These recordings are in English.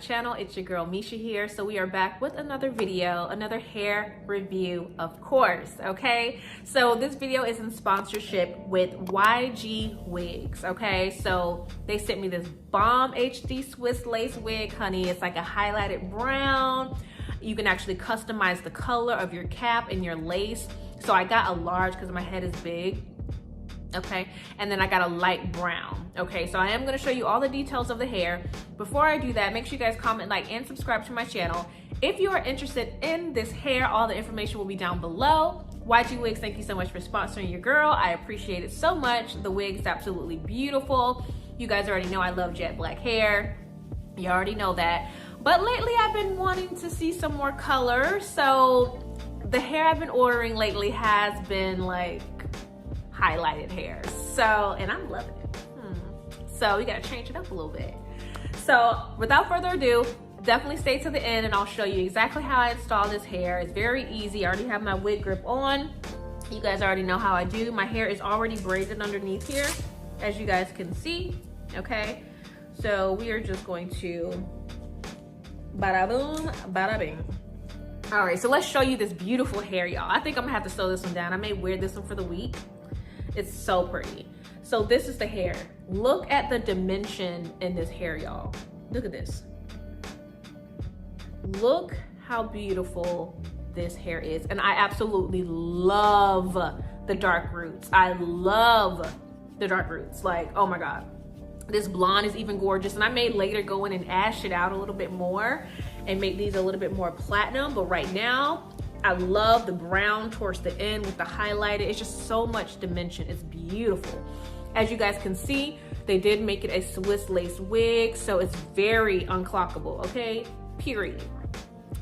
Channel, it's your girl Misha here. So we are back with another video, another hair review, of course. Okay, so this video is in sponsorship with YGwigs. Okay, so they sent me this bomb HD Swiss lace wig, honey. It's like a highlighted brown. You can actually customize the color of your cap and your lace. So I got a large because my head is big. Okay, and then I got a light brown. Okay, so I am going to show you all the details of the hair. Before I do that, make sure you guys comment, like, and subscribe to my channel. If you are interested in this hair, all the information will be down below. YGwigs, thank you so much for sponsoring your girl. I appreciate it so much. The wig is absolutely beautiful. You guys already know I love jet black hair. You already know that. But lately I've been wanting to see some more color. So the hair I've been ordering lately has been like highlighted hair, so, and I'm loving it. So we gotta change it up a little bit. So without further ado, definitely stay to the end and I'll show you exactly how I install this hair. It's very easy. I already have my wig grip on. You guys already know how I do. My hair is already braided underneath here, as you guys can see. Okay, so we are just going to bada boom, bada bing. All right, so let's show you this beautiful hair, y'all. I think I'm gonna have to sew this one down. I may wear this one for the week. It's so pretty. So this is the hair. Look at the dimension in this hair, y'all. Look at this. Look how beautiful this hair is. And I absolutely love the dark roots. I love the dark roots. Like, oh my God. This blonde is even gorgeous. And I may later go in and ash it out a little bit more and make these a little bit more platinum. But right now, I love the brown towards the end with the highlighted. It's just so much dimension. It's beautiful. As you guys can see, they did make it a Swiss lace wig, so it's very unclockable, okay? Period.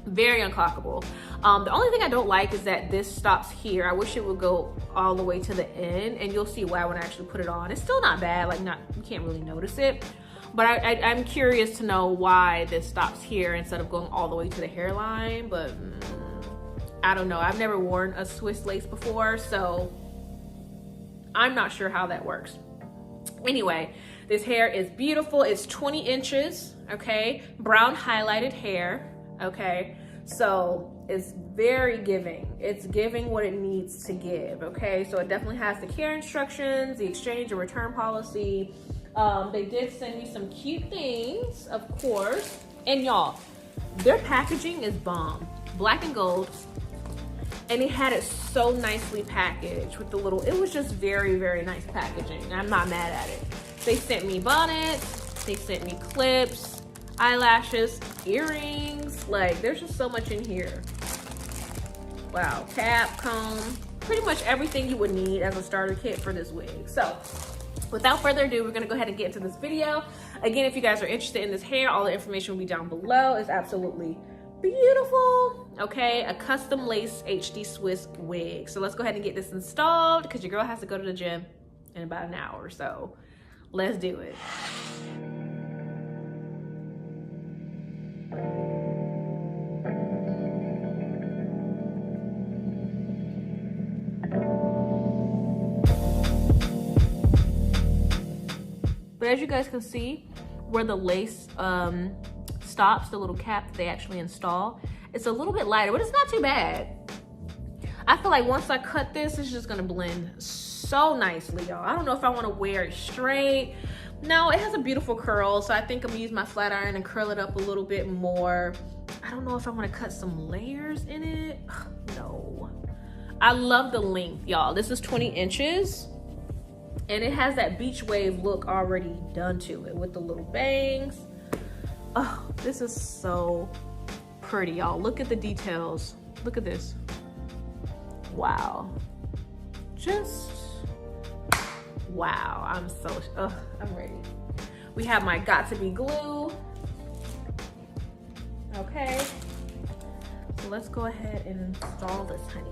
Very unclockable. The only thing I don't like is that this stops here. I wish it would go all the way to the end, and you'll see why when I actually put it on. It's still not bad, like you can't really notice it. But I'm curious to know why this stops here instead of going all the way to the hairline, but I don't know. I've never worn a Swiss lace before, so I'm not sure how that works. Anyway, this hair is beautiful. It's 20 inches, okay? Brown highlighted hair, okay? So it's very giving. It's giving what it needs to give, okay? So it definitely has the care instructions, the exchange and return policy. They did send me some cute things, of course. And y'all, their packaging is bomb. Black and gold. And it had it so nicely packaged with the little, it was just very, very nice packaging. I'm not mad at it. They sent me bonnets, they sent me clips, eyelashes, earrings. Like, there's just so much in here. Wow, cap, comb, pretty much everything you would need as a starter kit for this wig. So without further ado, we're gonna go ahead and get into this video. Again, if you guys are interested in this hair, all the information will be down below. It's absolutely beautiful. Okay, a custom lace HD Swiss wig. So let's go ahead and get this installed because your girl has to go to the gym in about an hour or so. Let's do it. But as you guys can see, where the lace stops, the little cap that they actually install, it's a little bit lighter, but it's not too bad. I feel like once I cut this, it's just gonna blend so nicely, y'all. I don't know if I wanna wear it straight. No, it has a beautiful curl, so I think I'm gonna use my flat iron and curl it up a little bit more. I don't know if I wanna cut some layers in it. No. I love the length, y'all. This is 20 inches. And it has that beach wave look already done to it with the little bangs. Oh, this is so pretty, y'all. Look at the details. Look at this. Wow. Just wow. I'm ready. We have my got to be glue. Okay. So let's go ahead and install this, honey.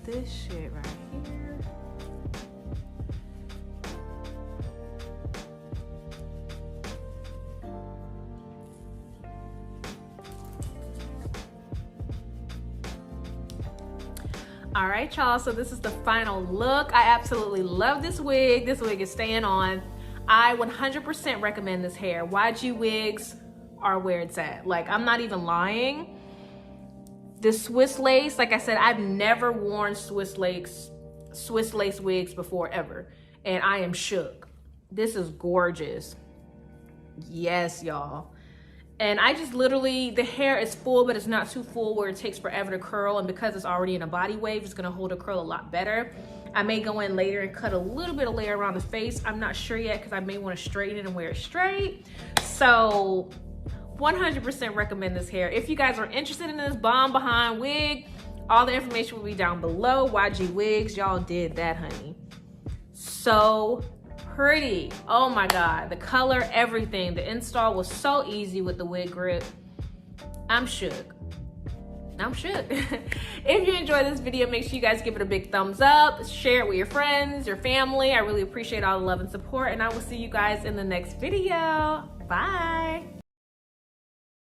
this shit right here. All right, y'all, so this is the final look. I absolutely love this wig. This wig is staying on. I 100% recommend this hair. YGwigs are where it's at. Like, I'm not even lying. This Swiss lace, like I said, I've never worn Swiss lace wigs before ever, and I am shook. This is gorgeous. Yes, y'all. And I just literally, the hair is full, but it's not too full where it takes forever to curl, and because it's already in a body wave, it's gonna hold a curl a lot better. I may go in later and cut a little bit of layer around the face. I'm not sure yet because I may want to straighten it and wear it straight. So 100% recommend this hair. If you guys are interested in this bomb behind wig, all the information will be down below. YGwigs, y'all did that, honey. So pretty. Oh my God, the color, everything. The install was so easy with the wig grip. I'm shook. I'm shook. If you enjoyed this video, make sure you guys give it a big thumbs up, share it with your friends, your family. I really appreciate all the love and support, and I will see you guys in the next video. Bye.